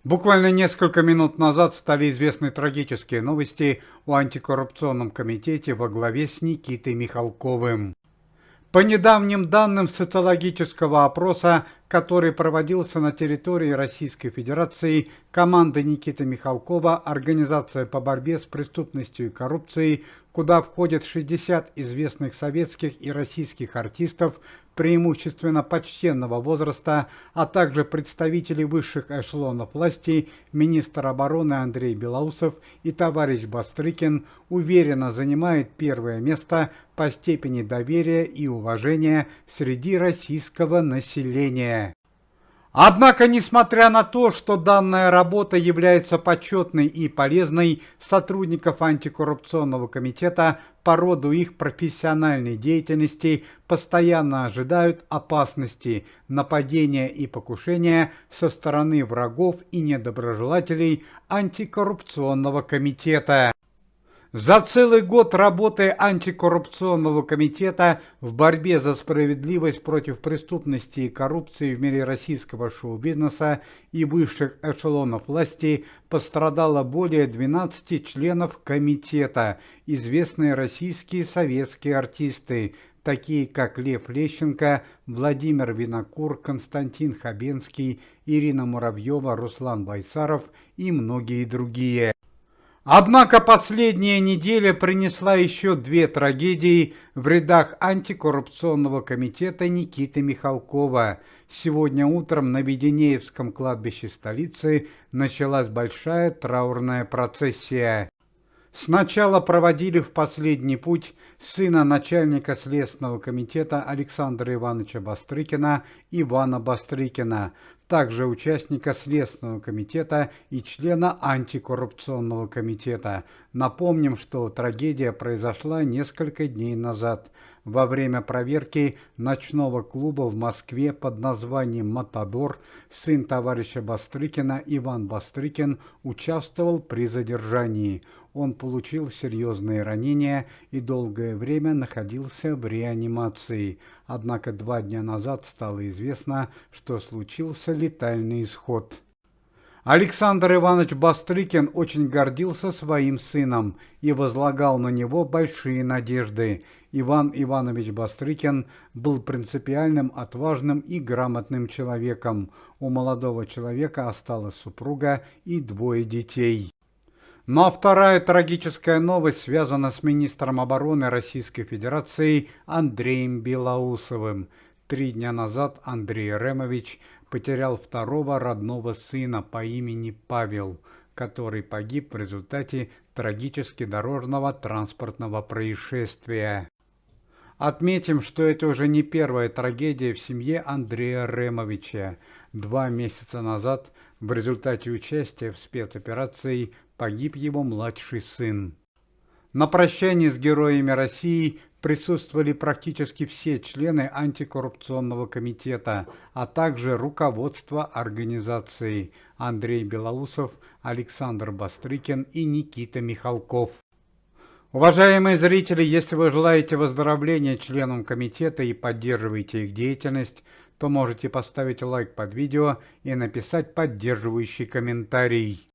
Буквально несколько минут назад стали известны трагические новости о антикоррупционном комитете во главе с Никитой Михалковым. По недавним данным социологического опроса, который проводился на территории Российской Федерации, команда Никиты Михалкова «Организация по борьбе с преступностью и коррупцией», куда входят 60 известных советских и российских артистов, преимущественно почтенного возраста, а также представители высших эшелонов власти, министр обороны Андрей Белоусов и товарищ Бастрыкин, уверенно занимает первое место по степени доверия и уважения среди российского населения. Однако, несмотря на то, что данная работа является почетной и полезной, сотрудников антикоррупционного комитета по роду их профессиональной деятельности постоянно ожидают опасности, нападения и покушения со стороны врагов и недоброжелателей антикоррупционного комитета. За целый год работы антикоррупционного комитета в борьбе за справедливость против преступности и коррупции в мире российского шоу-бизнеса и высших эшелонов власти пострадало более 12 членов комитета, известные российские советские артисты, такие как Лев Лещенко, Владимир Винокур, Константин Хабенский, Ирина Муравьева, Руслан Байсаров и многие другие. Однако последняя неделя принесла еще две трагедии в рядах антикоррупционного комитета Никиты Михалкова. Сегодня утром на Веденеевском кладбище столицы началась большая траурная процессия. Сначала проводили в последний путь сына начальника Следственного комитета Александра Ивановича Бастрыкина Ивана Бастрыкина, также участника Следственного комитета и члена антикоррупционного комитета. Напомним, что трагедия произошла несколько дней назад. Во время проверки ночного клуба в Москве под названием «Матадор» сын товарища Бастрыкина Иван Бастрыкин участвовал при задержании. Он получил серьезные ранения и долгое время находился в реанимации. Однако 2 дня назад стало известно, что случился летальный исход. Александр Иванович Бастрыкин очень гордился своим сыном и возлагал на него большие надежды. Иван Иванович Бастрыкин был принципиальным, отважным и грамотным человеком. У молодого человека осталась супруга и 2 детей. Ну а вторая трагическая новость связана с министром обороны Российской Федерации Андреем Белоусовым. 3 дня назад Андрей Ремович потерял второго родного сына по имени Павел, который погиб в результате трагически дорожного транспортного происшествия. Отметим, что это уже не первая трагедия в семье Андрея Ремовича. 2 месяца назад в результате участия в спецоперации погиб его младший сын. На прощании с героями России присутствовали практически все члены антикоррупционного комитета, а также руководство организации Андрей Белоусов, Александр Бастрыкин и Никита Михалков. Уважаемые зрители, если вы желаете выздоровления членам комитета и поддерживаете их деятельность, то можете поставить лайк под видео и написать поддерживающий комментарий.